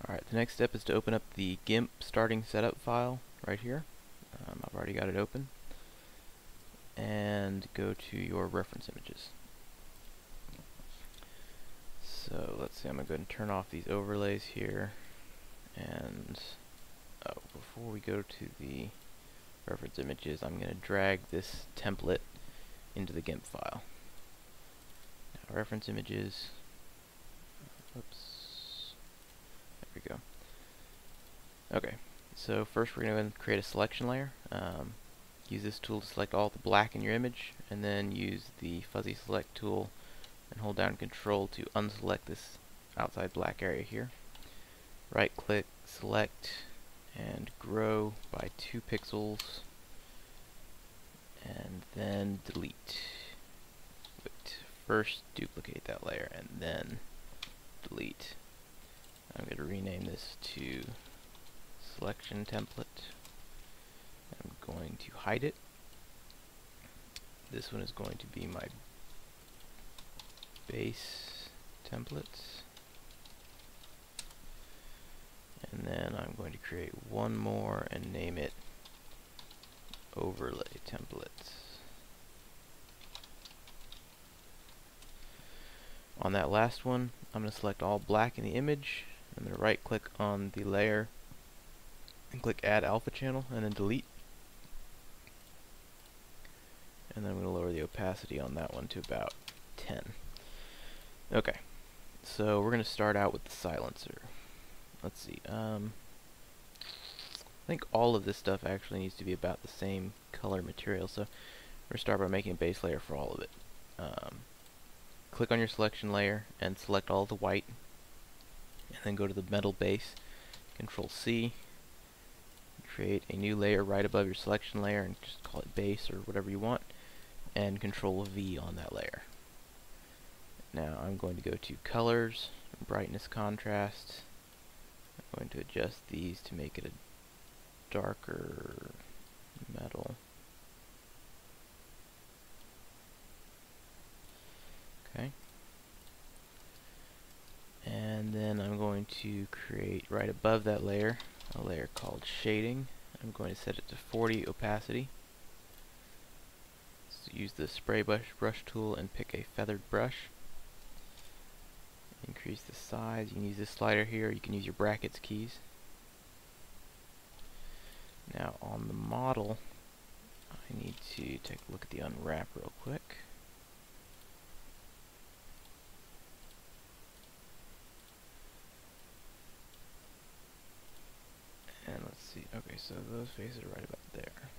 Alright, the next step is to open up the GIMP starting setup file right here. I've already got it open. And go to your reference images. So let's see, I'm going to go ahead and turn off these overlays here. And before we go to the reference images, I'm going to drag this template into the GIMP file. Now, reference images. Oops. There we go. Okay, so first we're going to create a selection layer. Use this tool to select all the black in your image, and then use the fuzzy select tool and hold down Control to unselect this outside black area here. Right click, select, and grow by 2 pixels, and then delete. Wait, first duplicate that layer and then delete. I'm going to rename this to selection template. I'm going to hide it. This one is going to be my base template. And then I'm going to create one more and name it overlay template. On that last one, I'm going to select all black in the image. I'm going to right click on the layer and click add alpha channel and then delete. And then I'm going to lower the opacity on that one to about 10. Okay, so we're going to start out with the silencer. Let's see, I think all of this stuff actually needs to be about the same color material, so we're going to start by making a base layer for all of it. Click on your selection layer and select all the white, and then go to the metal base, Control C, create a new layer right above your selection layer and just call it base or whatever you want, and Control V on that layer. Now I'm going to go to colors, brightness, contrast. I'm going to adjust these to make it a darker metal. Okay. And then I'm going to create right above that layer a layer called shading. I'm going to set it to 40 opacity. So use the spray brush tool and pick a feathered brush. Increase the size. You can use this slider here. You can use your brackets keys. Now on the model, I need to take a look at the unwrap real quick. And let's see. Okay, so those faces are right about there.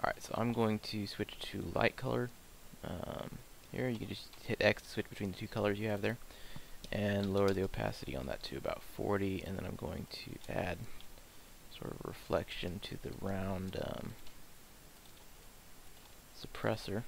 Alright, so I'm going to switch to light color. Here you can just hit X to switch between the two colors you have there, and lower the opacity on that to about 40, and then I'm going to add sort of reflection to the round suppressor.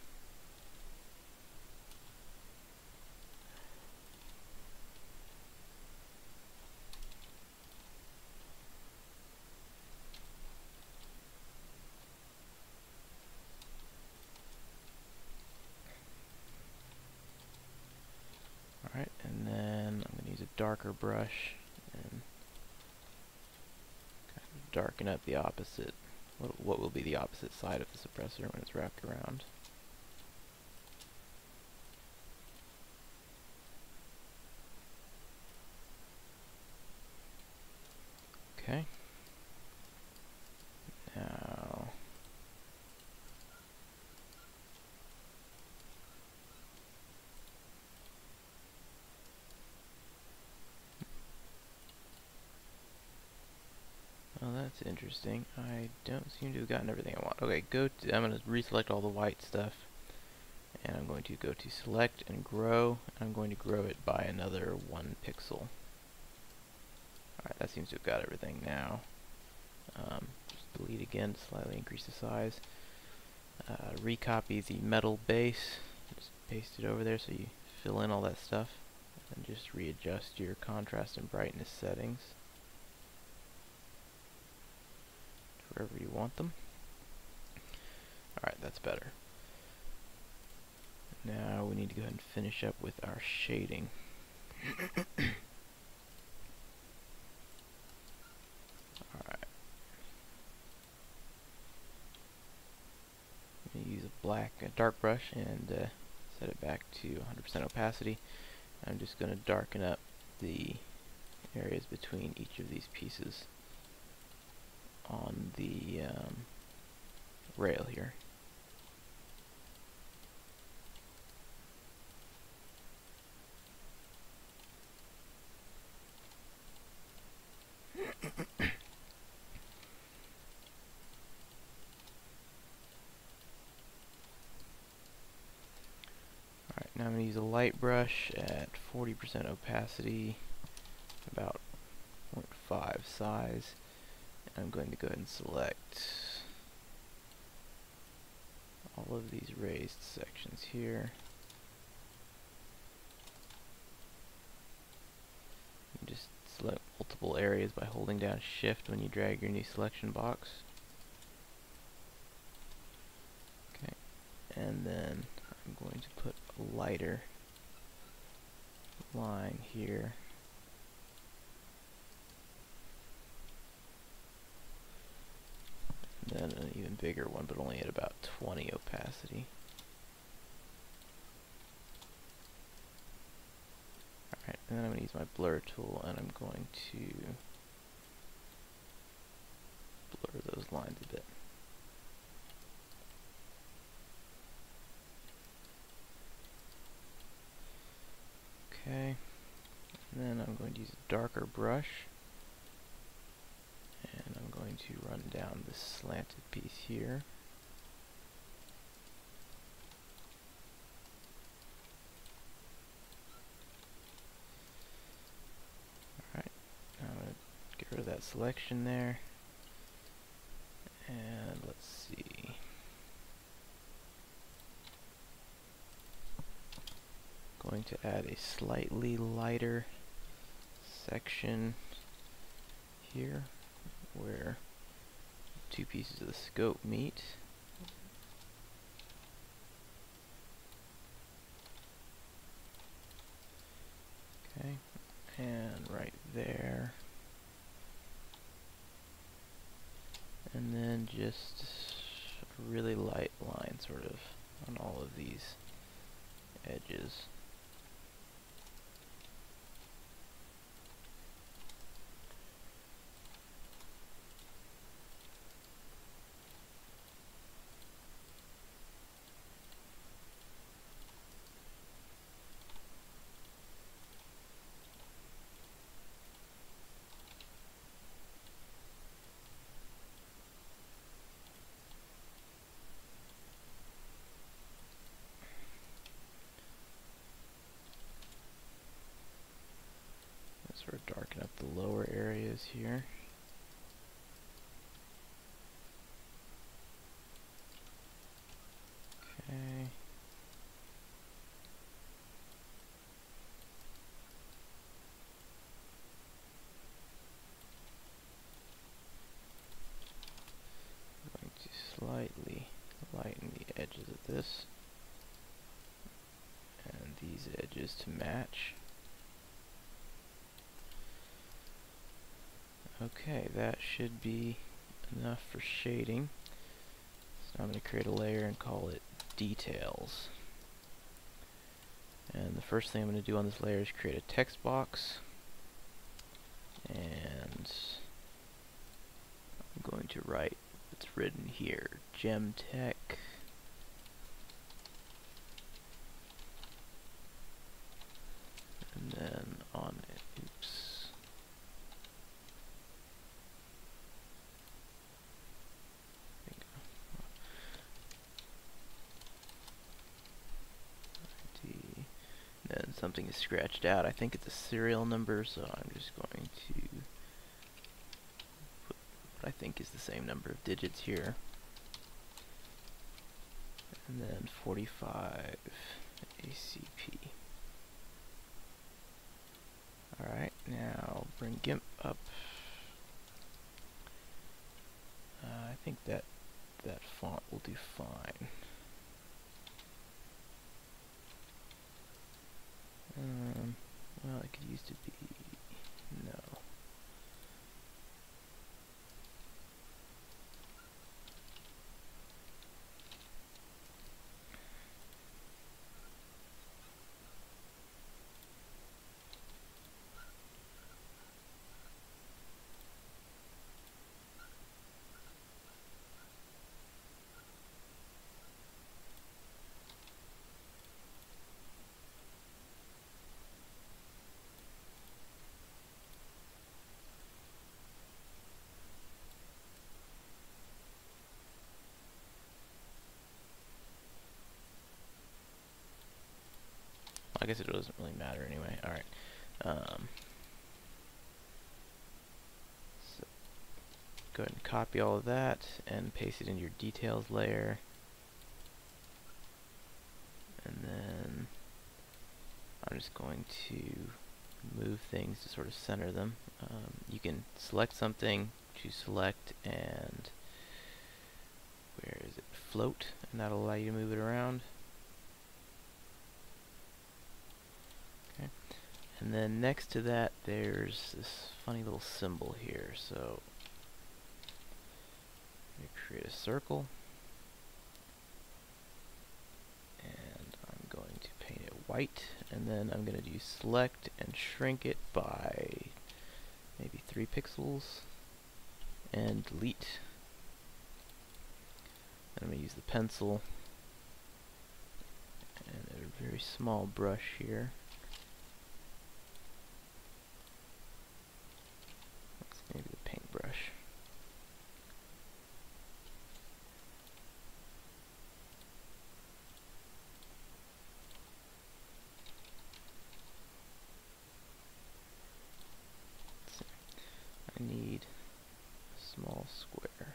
Alright, and then I'm going to use a darker brush and kind of darken up the opposite, what will be the opposite side of the suppressor when it's wrapped around. Okay. Now well, that's interesting. I don't seem to have gotten everything I want. Okay, I'm going to reselect all the white stuff, and I'm going to go to select and grow. I'm going to grow it by another 1 pixel. Alright, that seems to have got everything now. Just delete again to slightly increase the size. Recopy the metal base, just paste it over there so you fill in all that stuff, and just readjust your contrast and brightness settings to wherever you want them. Alright, that's better. Now we need to go ahead and finish up with our shading. dark brush and set it back to 100% opacity. I'm just going to darken up the areas between each of these pieces on the rail here. Alright, now I'm going to use a light brush at 40% opacity, about 0.5 size. I'm going to go ahead and select all of these raised sections here. And just select multiple areas by holding down Shift when you drag your new selection box. Okay, and then I'm going to put a lighter line here. And then an even bigger one, but only at about 20 opacity. Alright, and then I'm going to use my blur tool, and I'm going to blur those lines a bit. Okay, and then I'm going to use a darker brush, and I'm going to run down this slanted piece here. Alright, now I'm going to get rid of that selection there, and let's see. Going to add a slightly lighter section here where two pieces of the scope meet. Okay, and right there. And then just a really light line sort of on all of these edges. Sort of darken up the lower areas here. Okay. I'm going to slightly lighten the edges of this and these edges to match. Okay, that should be enough for shading. So I'm going to create a layer and call it Details. And the first thing I'm going to do on this layer is create a text box. And I'm going to write what's written here, GIMP. And then on it, oops. Then something is scratched out. I think it's a serial number, so I'm just going to put what I think is the same number of digits here. And then 45 ACP. Alright, now bring GIMP up. I think that font will do fine. Well, it could use to be, no. I guess it doesn't really matter anyway. Alright. So go ahead and copy all of that and paste it in your details layer. And then I'm just going to move things to sort of center them. You can select something, choose select, and where is it? Float, and that'll allow you to move it around. Okay. And then next to that there's this funny little symbol here. So I'm going to create a circle, and I'm going to paint it white, and then I'm going to do select and shrink it by maybe 3 pixels and delete. I'm going to use the pencil and a very small brush here. That's maybe the paintbrush. I need a small square.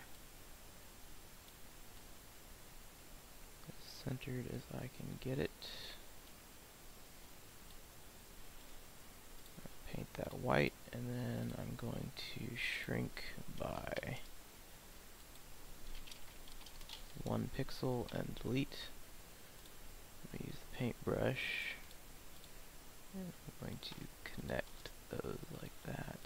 As centered as I can get it. Paint that white, and then I'm going to shrink by 1 pixel and delete. I'm going to use the paintbrush, and I'm going to connect those like that.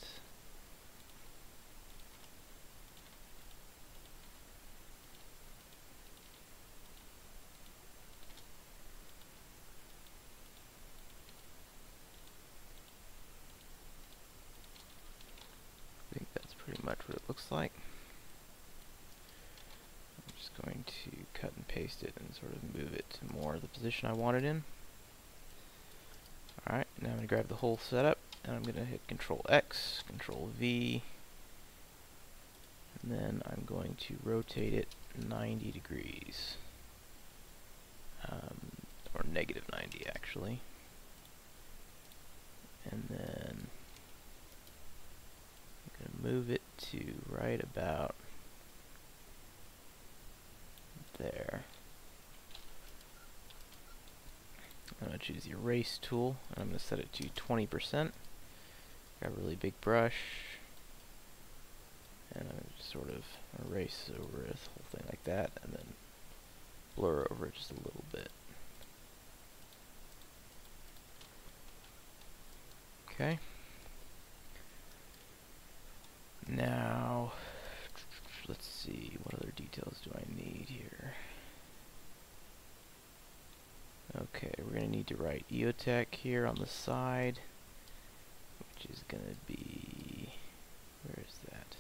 I think that's pretty much what it looks like. I'm just going to cut and paste it and sort of move it to more of the position I want it in. Alright, now I'm going to grab the whole setup, and I'm going to hit Control X, Control V, and then I'm going to rotate it 90 degrees. Or negative 90 actually. And then I'm going to move it to right about there. I'm going to choose the erase tool, and I'm going to set it to 20%. Grab a really big brush, and I'm going to sort of erase over this whole thing like that, and then blur over it just a little bit. Okay. Now, let's see, what other details do I need here? Okay, we're going to need to write EOTech here on the side, which is going to be, where is that?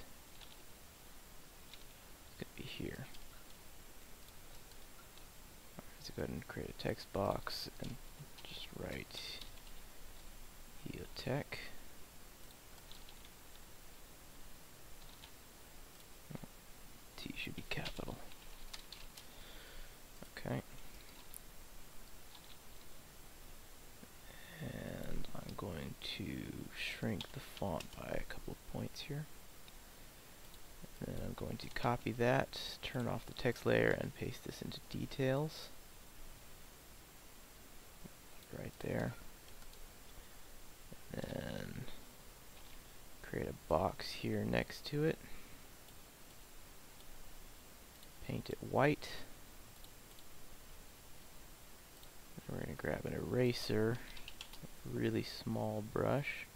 It's going to be here. Alright, so go ahead and create a text box and just write EOTech. T should be capital. Okay. And I'm going to shrink the font by a couple of points here. And then I'm going to copy that, turn off the text layer, and paste this into details. Right there. And then create a box here next to it. Paint it white. And we're going to grab an eraser, a really small brush,